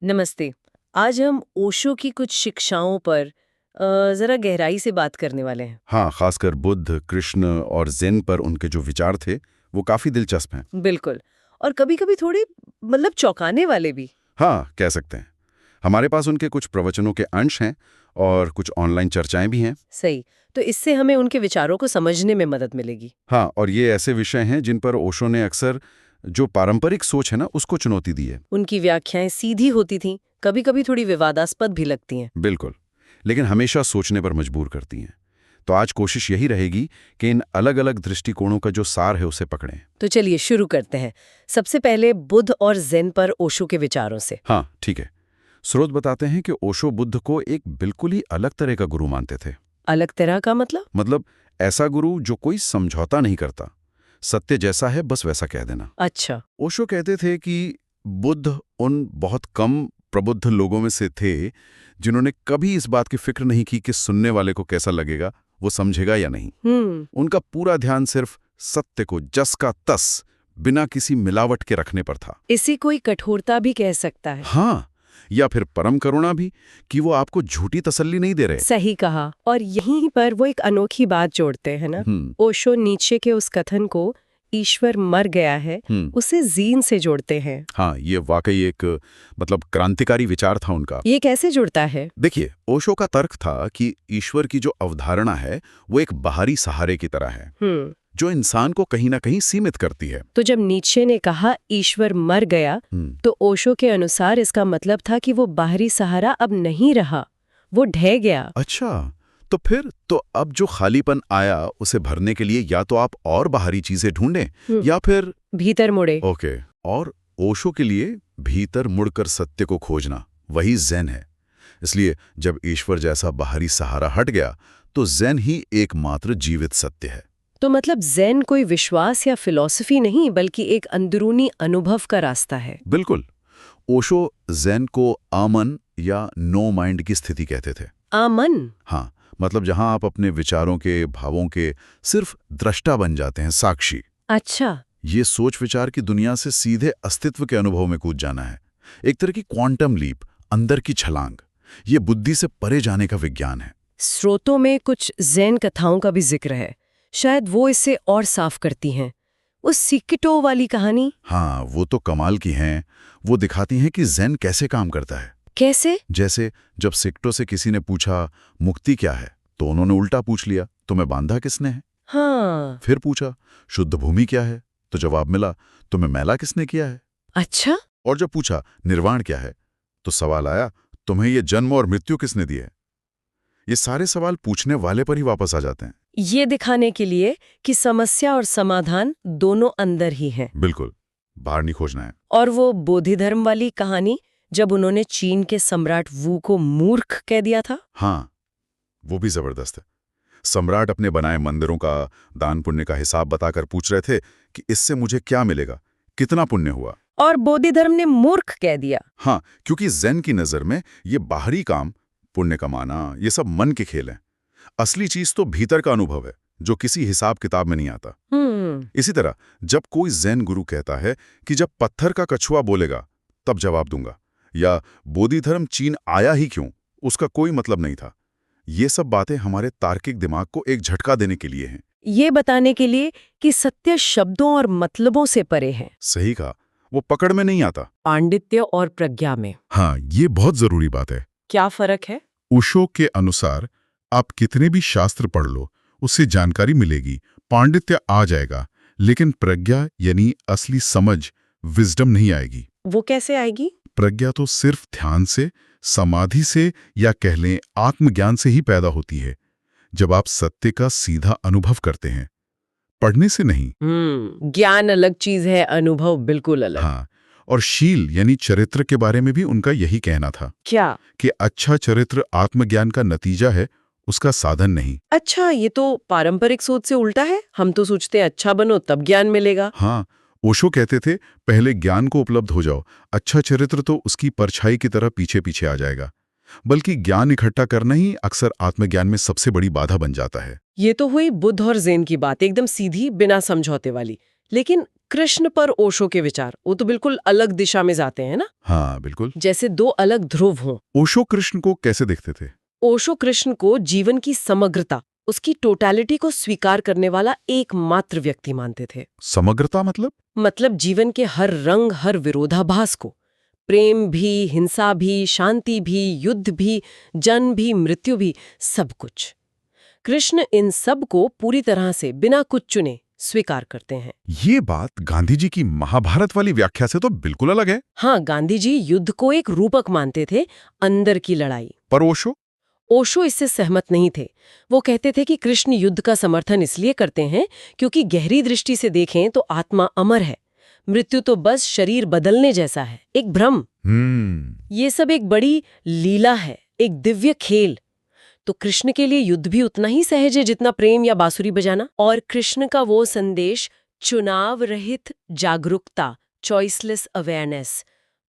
नमस्ते। आज हम ओशो की कुछ शिक्षाओं पर जरा गहराई से बात करने वाले हैं। हाँ, खासकर बुद्ध, कृष्ण और ज़ेन पर उनके जो विचार थे, वो काफ़ी दिलचस्प हैं। बिल्कुल। और कभी-कभी थोड़ी मतलब चौंकाने वाले भी। हाँ, कह सकते हैं। हमारे पास उनके कुछ प्रवचनों के अंश हैं और कुछ ऑनलाइन चर्चाएं भी हैं। सही। तो इससे हमें उनके विचारों को समझने में मदद मिलेगी। हाँ, और ये ऐसे विषय हैं जिन पर ओशो ने अक्सर जो पारंपरिक सोच है ना, उसको चुनौती दी है। उनकी व्याख्याएं सीधी होती थीं, कभी-कभी थोड़ी विवादास्पद भी लगती हैं। बिल्कुल, लेकिन हमेशा सोचने पर मजबूर करती हैं। तो आज कोशिश यही रहेगी कि इन अलग-अलग दृष्टिकोणों का जो सार है, उसे पकड़ें। तो चलिए शुरू करते हैं। सबसे पहले बुद्ध और ज़ेन पर ओशो के विचारों से। हाँ, ठीक है। स्रोत बताते हैं कि ओशो बुद्ध को एक बिल्कुल ही अलग तरह का गुरु मानते थे। अलग तरह का मतलब? मतलब ऐसा गुरु जो कोई समझौता नहीं करता, सत्य जैसा है बस वैसा कह देना। अच्छा। ओशो कहते थे कि बुद्ध उन बहुत कम प्रबुद्ध लोगों में से थे जिन्होंने कभी इस बात की फिक्र नहीं की कि सुनने वाले को कैसा लगेगा, वो समझेगा या नहीं। उनका पूरा ध्यान सिर्फ सत्य को जस का तस बिना किसी मिलावट के रखने पर था। इसी कोई कठोरता भी कह सकता है। हाँ, या फिर परम करुणा भी, कि वो आपको झूठी तसल्ली नहीं दे रहे। सही कहा। और यहीं पर वो एक अनोखी बात जोड़ते हैं ना। ओशो नीचे के उस कथन को ईश्वर मर गया है, उसे जीन से जोड़ते हैं। हाँ, ये वाकई एक मतलब क्रांतिकारी विचार था उनका। ये कैसे जुड़ता है? देखिए, ओशो का तर्क था कि ईश्वर की जो अवधारणा है वो एक बाहरी सहारे की तरह है, जो इंसान को कहीं ना कहीं सीमित करती है। तो जब नीचे ने कहा ईश्वर मर गया, तो ओशो के अनुसार इसका मतलब था कि वो बाहरी सहारा अब नहीं रहा, वो ढह गया। अच्छा, तो फिर तो अब जो खालीपन आया उसे भरने के लिए या तो आप और बाहरी चीजें ढूंढें या फिर भीतर मुड़े। ओके। और ओशो के लिए भीतर मुड़कर सत्य को खोजना वही ज़ेन है। इसलिए जब ईश्वर जैसा बाहरी सहारा हट गया तो ज़ेन ही एकमात्र जीवित सत्य है। तो मतलब ज़ेन कोई विश्वास या फिलॉसफी नहीं, बल्कि एक अंदरूनी अनुभव का रास्ता है। बिल्कुल। ओशो ज़ेन को आमन या नो माइंड की स्थिति कहते थे। आमन? हाँ, मतलब जहां आप अपने विचारों के, भावों के सिर्फ द्रष्टा बन जाते हैं, साक्षी। अच्छा। ये सोच विचार की दुनिया से सीधे अस्तित्व के अनुभव में कूद जाना है। एक तरह की क्वांटम लीप, अंदर की छलांग। ये बुद्धि से परे जाने का विज्ञान है। स्रोतों में कुछ ज़ेन कथाओं का भी जिक्र है, शायद वो इसे और साफ करती हैं। उस सिक्किटो वाली कहानी? हाँ, वो तो कमाल की हैं। वो दिखाती हैं कि ज़ेन कैसे काम करता है। कैसे? जैसे जब सिक्टो से किसी ने पूछा मुक्ति क्या है, तो उन्होंने उल्टा पूछ लिया, तुम्हें बांधा किसने है? हाँ। फिर पूछा शुद्ध भूमि क्या है, तो जवाब मिला तुम्हें मैला किसने किया है? अच्छा। और जब पूछा निर्वाण क्या है, तो सवाल आया तुम्हें ये जन्म और मृत्यु किसने दी है? ये सारे सवाल पूछने वाले पर ही वापस आ जाते हैं। ये दिखाने के लिए कि समस्या और समाधान दोनों अंदर ही हैं। बिल्कुल, बाहर नहीं खोजना है। और वो बोधि धर्म वाली कहानी, जब उन्होंने चीन के सम्राट वू को मूर्ख कह दिया था। हाँ, वो भी जबरदस्त है। सम्राट अपने बनाए मंदिरों का दान पुण्य का हिसाब बताकर पूछ रहे थे कि इससे मुझे क्या मिलेगा, कितना पुण्य हुआ। और बोधि धर्म ने मूर्ख कह दिया। हाँ, क्योंकि ज़ेन की नजर में ये बाहरी काम, पुण्य कमाना, ये सब मन के खेल हैं। असली चीज तो भीतर का अनुभव है, जो किसी हिसाब किताब में नहीं आता। इसी तरह जब कोई ज़ेन गुरु कहता है कि जब पत्थर का कछुआ बोलेगा तब जवाब दूंगा, या बोधि धर्म चीन आया ही क्यों, उसका कोई मतलब नहीं था, ये सब बातें हमारे तार्किक दिमाग को एक झटका देने के लिए हैं। ये बताने के लिए कि सत्य शब्दों और मतलबों से परे है। सही कहा, वो पकड़ में नहीं आता, पांडित्य और प्रज्ञा में। हाँ, ये बहुत जरूरी बात है। क्या फर्क है? ओशो के अनुसार आप कितने भी शास्त्र पढ़ लो, उससे जानकारी मिलेगी, पांडित्य आ जाएगा, लेकिन प्रज्ञा यानी असली समझ, विजडम नहीं आएगी। वो कैसे आएगी? प्रज्ञा तो सिर्फ ध्यान से, समाधि से, या कह लें आत्मज्ञान से ही पैदा होती है, जब आप सत्य का सीधा अनुभव करते हैं, पढ़ने से नहीं। ज्ञान अलग चीज है, अनुभव बिल्कुल अलग। हाँ, और शील यानी चरित्र के बारे में भी उनका यही कहना था। क्या? कि अच्छा चरित्र आत्मज्ञान का नतीजा है, उसका साधन नहीं। अच्छा, ये तो पारंपरिक सोच से उल्टा है। हम तो सोचते हैं अच्छा बनो तब ज्ञान मिलेगा। हाँ, ओशो कहते थे पहले ज्ञान को उपलब्ध हो जाओ, अच्छा चरित्र तो उसकी परछाई की तरह पीछे पीछे आ जाएगा। बल्कि ज्ञान इकट्ठा करना ही अक्सर आत्मज्ञान में सबसे बड़ी बाधा बन जाता है। ये तो हुई बुद्ध और ज़ेन की बात, एकदम सीधी, बिना समझौते वाली। लेकिन कृष्ण पर ओशो के विचार वो तो बिल्कुल अलग दिशा में जाते हैं ना। हाँ बिल्कुल। जैसे दो अलग ध्रुव हों। ओशो कृष्ण को कैसे देखते थे? ओशो कृष्ण को जीवन की समग्रता, उसकी टोटलिटी को स्वीकार करने वाला एकमात्र व्यक्ति मानते थे। समग्रता मतलब जीवन के हर रंग, हर विरोधाभास को, प्रेम भी, हिंसा भी, शांति भी, युद्ध भी, जन्म भी, मृत्यु भी, सब कुछ। कृष्ण इन सब को पूरी तरह से बिना कुछ चुने स्वीकार करते हैं। ये बात गांधी जी की महाभारत वाली व्याख्या से तो बिल्कुल अलग है। हाँ, गांधी जी युद्ध को एक रूपक मानते थे, अंदर की लड़ाई। पर ओशो इससे सहमत नहीं थे। वो कहते थे कि कृष्ण युद्ध का समर्थन इसलिए करते हैं क्योंकि गहरी दृष्टि से देखें तो आत्मा अमर है, मृत्यु तो बस शरीर बदलने जैसा है, एक भ्रम। ये सब एक बड़ी लीला है, एक दिव्य खेल। तो कृष्ण के लिए युद्ध भी उतना ही सहज है जितना प्रेम या बांसुरी बजाना। और कृष्ण का वो संदेश, चुनाव रहित जागरूकता, चॉइसलेस अवेयरनेस,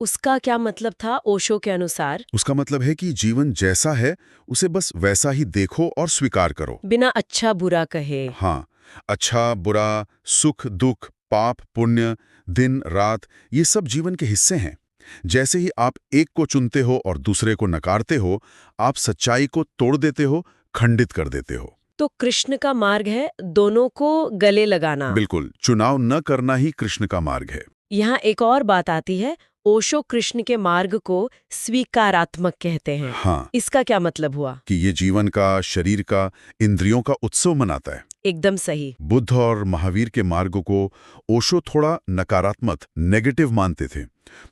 उसका क्या मतलब था ओशो के अनुसार? उसका मतलब है कि जीवन जैसा है उसे बस वैसा ही देखो और स्वीकार करो, बिना अच्छा बुरा कहे। हाँ, अच्छा बुरा, सुख दुख, पाप पुण्य, दिन रात, ये सब जीवन के हिस्से हैं। जैसे ही आप एक को चुनते हो और दूसरे को नकारते हो, आप सच्चाई को तोड़ देते हो, खंडित कर देते हो। तो कृष्ण का मार्ग है दोनों को गले लगाना। बिल्कुल, चुनाव न करना ही कृष्ण का मार्ग है। यहाँ एक और बात आती है, ओशो कृष्ण के मार्ग को स्वीकारात्मक कहते हैं। हाँ, इसका क्या मतलब हुआ? कि ये जीवन का, शरीर का, इंद्रियों का उत्सव मनाता है। एकदम सही। बुद्ध और महावीर के मार्ग को ओशो थोड़ा नकारात्मक, नेगेटिव मानते थे,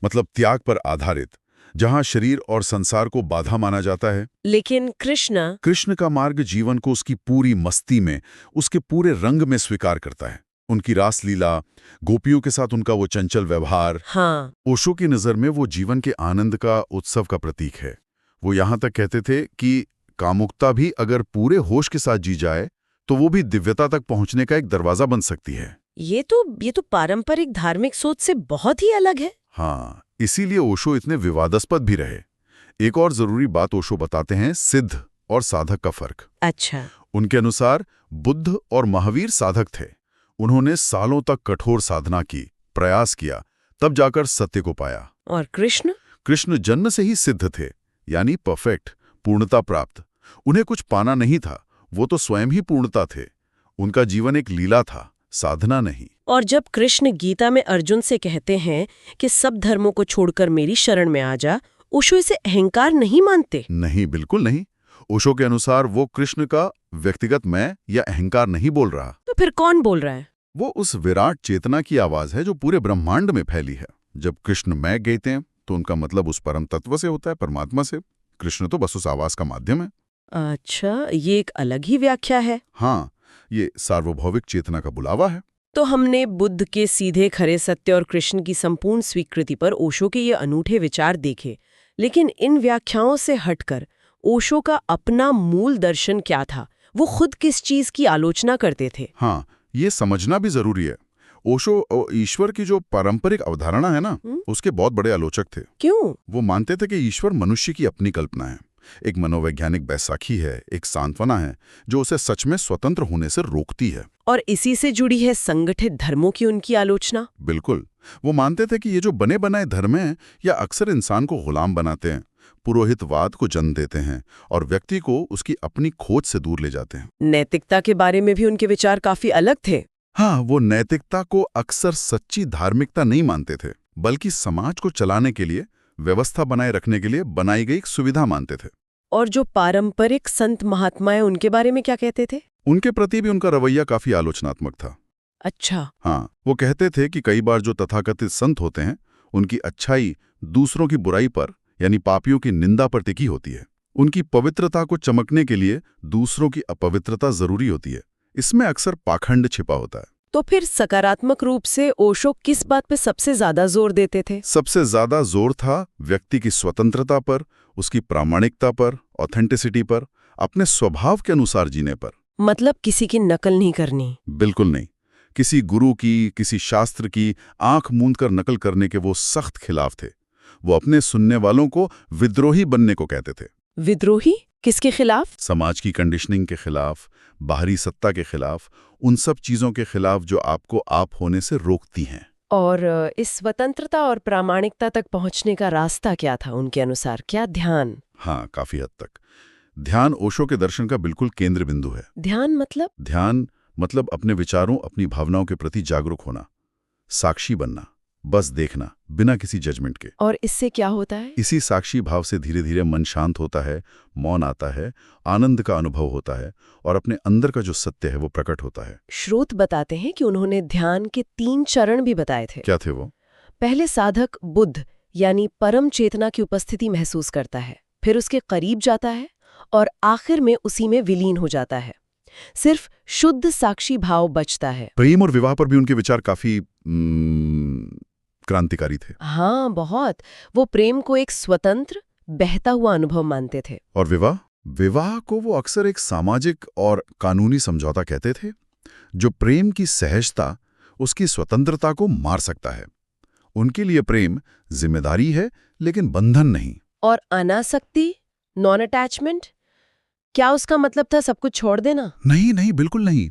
मतलब त्याग पर आधारित, जहां शरीर और संसार को बाधा माना जाता है। लेकिन कृष्ण का मार्ग जीवन को उसकी पूरी मस्ती में, उसके पूरे रंग में स्वीकार करता है। उनकी रासलीला, गोपियों के साथ उनका वो चंचल व्यवहार, हाँ, ओशो की नजर में वो जीवन के आनंद का, उत्सव का प्रतीक है। वो यहां तक कहते थे कि कामुकता भी अगर पूरे होश के साथ जी जाए तो वो भी दिव्यता तक पहुंचने का एक दरवाजा बन सकती है। ये तो पारंपरिक धार्मिक सोच से बहुत ही अलग है। हाँ, इसीलिए ओशो इतने विवादास्पद भी रहे। एक और जरूरी बात ओशो बताते हैं, सिद्ध और साधक का फर्क। अच्छा। उनके अनुसार बुद्ध और महावीर साधक थे। उन्होंने सालों तक कठोर साधना की, प्रयास किया, तब जाकर सत्य को पाया। और कृष्ण जन्म से ही सिद्ध थे, यानी परफेक्ट, पूर्णता प्राप्त। उन्हें कुछ पाना नहीं था, वो तो स्वयं ही पूर्णता थे। उनका जीवन एक लीला था, साधना नहीं। और जब कृष्ण गीता में अर्जुन से कहते हैं कि सब धर्मों को छोड़कर मेरी शरण में आ जा, ओशो इसे अहंकार नहीं मानते। नहीं, बिल्कुल नहीं। ओशो के अनुसार वो कृष्ण का व्यक्तिगत मैं या अहंकार नहीं बोल रहा। तो फिर कौन बोल रहा है? वो उस विराट चेतना की आवाज है जो पूरे ब्रह्मांड में फैली है। जब कृष्ण मैं कहते हैं तो उनका मतलब उस परम तत्व से होता है, परमात्मा से। कृष्ण तो बस उस आवाज का माध्यम है। अच्छा, ये एक अलग ही व्याख्या है। हाँ, ये सार्वभौमिक चेतना का बुलावा है। तो हमने बुद्ध के सीधे खरे सत्य और कृष्ण की संपूर्ण स्वीकृति पर ओशो के ये अनूठे विचार देखे, लेकिन इन व्याख्याओं से हटकर ओशो का अपना मूल दर्शन क्या था? वो खुद किस चीज की आलोचना करते थे? हाँ, ये समझना भी जरूरी है। ओशो ईश्वर की जो पारंपरिक अवधारणा है ना, उसके बहुत बड़े आलोचक थे। क्यों? वो मानते थे कि ईश्वर मनुष्य की अपनी कल्पना है, एक मनोवैज्ञानिक बैसाखी है, एक सांत्वना है जो उसे सच में स्वतंत्र होने से रोकती है। और इसी से जुड़ी है संगठित धर्मों की उनकी आलोचना। बिल्कुल, वो मानते थे कि ये जो बने बनाए धर्म हैं या अक्सर इंसान को गुलाम बनाते हैं, पुरोहितवाद को जन्म देते हैं और व्यक्ति को उसकी अपनी खोज से दूर ले जाते हैं। नैतिकता के बारे में भी उनके विचार काफी अलग थे। हाँ, वो नैतिकता को अक्सर सच्ची धार्मिकता नहीं मानते थे, बल्कि समाज को चलाने के लिए, व्यवस्था बनाए रखने के लिए बनाई गई एक सुविधा मानते थे। और जो पारंपरिक संत महात्माएं, उनके बारे में क्या कहते थे? उनके प्रति भी उनका रवैया काफी आलोचनात्मक था। अच्छा। हाँ, वो कहते थे कि कई बार जो तथाकथित संत होते हैं, उनकी अच्छाई दूसरों की बुराई पर, यानी पापियों की निंदा पर टिकी होती है। उनकी पवित्रता को चमकने के लिए दूसरों की अपवित्रता जरूरी होती है। इसमें अक्सर पाखंड छिपा होता है। तो फिर सकारात्मक रूप से ओशो किस बात पे सबसे ज्यादा जोर देते थे? सबसे ज्यादा जोर था व्यक्ति की स्वतंत्रता पर, उसकी प्रामाणिकता पर, ऑथेंटिसिटी पर, अपने स्वभाव के अनुसार जीने पर। मतलब किसी की नकल नहीं करनी? बिल्कुल नहीं। किसी गुरु की, किसी शास्त्र की आंख मूंद कर नकल करने के वो सख्त खिलाफ थे। वो अपने सुनने वालों को विद्रोही बनने को कहते थे। विद्रोही किसके खिलाफ? समाज की कंडीशनिंग के खिलाफ, बाहरी सत्ता के खिलाफ, उन सब चीजों के खिलाफ जो आपको आप होने से रोकती हैं। और इस स्वतंत्रता और प्रामाणिकता तक पहुंचने का रास्ता क्या था उनके अनुसार? क्या ध्यान? हाँ, काफी हद तक। ध्यान ओशो के दर्शन का बिल्कुल केंद्र बिंदु है। ध्यान मतलब? ध्यान मतलब अपने विचारों, अपनी भावनाओं के प्रति जागरूक होना, साक्षी बनना, बस देखना, बिना किसी जजमेंट के। और इससे क्या होता है? इसी साक्षी भाव से धीरे धीरे मन शांत होता है, मौन आता है, आनंद का अनुभव होता है और अपने अंदर का जो सत्य है वो प्रकट होता है। श्रोत बताते हैं कि उन्होंने ध्यान के 3 चरण भी बताए थे। क्या थे वो? पहले साधक बुद्ध यानी परम चेतना की उपस्थिति महसूस करता है, फिर उसके करीब जाता है और आखिर में उसी में विलीन हो जाता है। सिर्फ शुद्ध साक्षी भाव बचता है। प्रेम और विवाह पर भी उनके विचार काफी क्रांतिकारी थे। हाँ, बहुत। वो प्रेम को एक स्वतंत्र, बहता हुआ अनुभव मानते थे। और विवाह? विवाह को वो अक्सर एक सामाजिक और कानूनी समझौता कहते थे, जो प्रेम की सहजता, उसकी स्वतंत्रता को मार सकता है। उनके लिए प्रेम जिम्मेदारी है, लेकिन बंधन नहीं। और अनासक्ति, नॉन अटैचमेंट, क्या उसका मतलब था सब कुछ छोड़ देना? नहीं नहीं, बिल्कुल नहीं।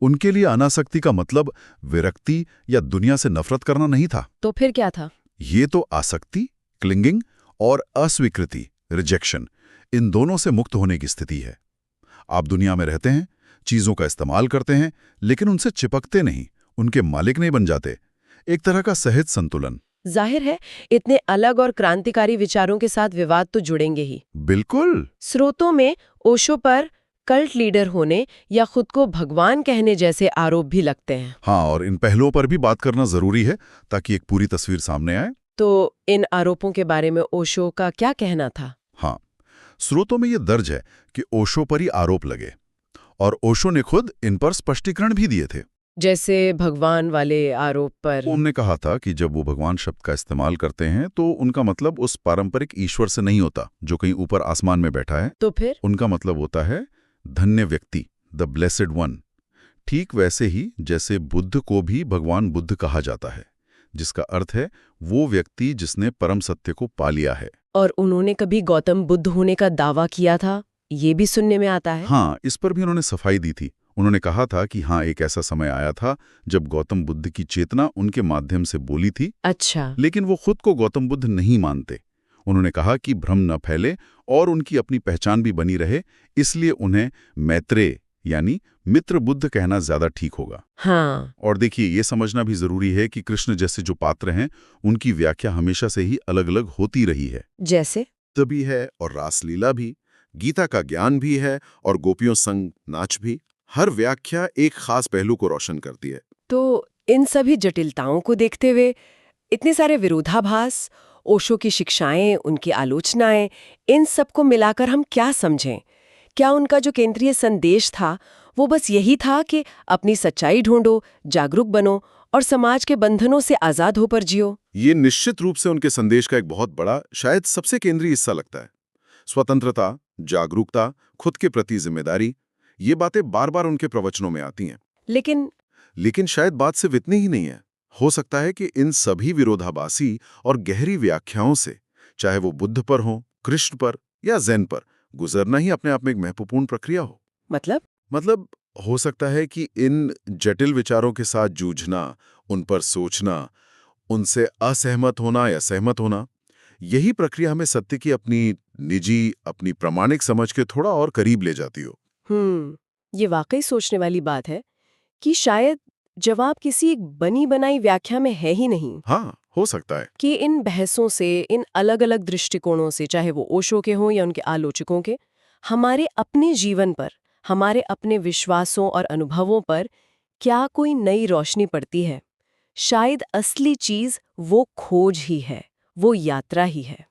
उनके लिए अनासक्ति का मतलब विरक्ति या दुनिया से नफरत करना नहीं था। तो फिर क्या था? ये तो आसक्ति, क्लिंगिंग और अस्वीकृति, रिजेक्शन, इन दोनों से मुक्त होने की स्थिति है। आप दुनिया में रहते हैं, चीजों का इस्तेमाल करते हैं, लेकिन उनसे चिपकते नहीं, उनके मालिक नहीं बन जाते। एक तरह का सहज संतुलन। जाहिर है, इतने अलग और क्रांतिकारी विचारों के साथ विवाद तो जुड़ेंगे ही। बिल्कुल। स्रोतों में ओशो पर कल्ट लीडर होने या खुद को भगवान कहने जैसे आरोप भी लगते हैं। हाँ, और इन पहलुओं पर भी बात करना जरूरी है ताकि एक पूरी तस्वीर सामने आए। तो इन आरोपों के बारे में ओशो का क्या कहना था? हाँ, स्रोतों में ये दर्ज है कि ओशो पर ही आरोप लगे और ओशो ने खुद इन पर स्पष्टीकरण भी दिए थे। जैसे भगवान वाले आरोप पर? उन्होंने कहा था कि जब वो भगवान शब्द का इस्तेमाल करते हैं तो उनका मतलब उस पारंपरिक ईश्वर से नहीं होता जो कहीं ऊपर आसमान में बैठा है। तो फिर? उनका मतलब होता है धन्य व्यक्ति, द ब्लेसेड वन। ठीक वैसे ही जैसे बुद्ध को भी भगवान बुद्ध कहा जाता है, जिसका अर्थ है वो व्यक्ति जिसने परम सत्य को पा लिया है। और उन्होंने कभी गौतम बुद्ध होने का दावा किया था, ये भी सुनने में आता है। हाँ, इस पर भी उन्होंने सफाई दी थी। उन्होंने कहा था कि हाँ, एक ऐसा समय आया था जब गौतम बुद्ध की चेतना उनके माध्यम से बोली थी। अच्छा। लेकिन वो खुद को गौतम बुद्ध नहीं मानते। उन्होंने कहा कि भ्रम न फैले और उनकी अपनी पहचान भी बनी रहे, इसलिए उन्हें मैत्रेय यानी मित्र बुद्ध कहना ज्यादा ठीक होगा। हाँ। और देखिए, ये समझना भी जरूरी है कि कृष्ण जैसे जो पात्र हैं उनकी व्याख्या हमेशा से ही अलग अलग होती रही है। जैसे? भी है और रासलीला भी, गीता का ज्ञान भी है और गोपियों संग नाच भी। हर व्याख्या एक खास पहलू को रोशन करती है। तो इन सभी जटिलताओं को देखते हुए, इतने सारे विरोधाभास, ओशो की शिक्षाएं, उनकी आलोचनाएं, इन सबको मिलाकर हम क्या समझें? क्या उनका जो केंद्रीय संदेश था वो बस यही था कि अपनी सच्चाई ढूंढो, जागरूक बनो और समाज के बंधनों से आजाद होकर जियो? ये निश्चित रूप से उनके संदेश का एक बहुत बड़ा, शायद सबसे केंद्रीय हिस्सा लगता है। स्वतंत्रता, जागरूकता, खुद के प्रति जिम्मेदारी, ये बातें बार बार उनके प्रवचनों में आती हैं। लेकिन शायद बात सिर्फ इतनी ही नहीं है। हो सकता है कि इन सभी विरोधाभासी और गहरी व्याख्याओं से, चाहे वो बुद्ध पर हो, कृष्ण पर या ज़ेन पर, गुजरना ही अपने आप में एक महत्वपूर्ण प्रक्रिया हो। मतलब हो सकता है कि इन जटिल विचारों के साथ जूझना, उन पर सोचना, उनसे असहमत होना या सहमत होना, यही प्रक्रिया हमें सत्य की अपनी निजी, अपनी प्रामाणिक समझ के थोड़ा और करीब ले जाती हो। ये वाकई सोचने वाली बात है कि शायद जवाब किसी एक बनी बनाई व्याख्या में है ही नहीं। हाँ, हो सकता है कि इन बहसों से, इन अलग अलग दृष्टिकोणों से, चाहे वो ओशो के हों या उनके आलोचकों के, हमारे अपने जीवन पर, हमारे अपने विश्वासों और अनुभवों पर क्या कोई नई रोशनी पड़ती है। शायद असली चीज वो खोज ही है, वो यात्रा ही है।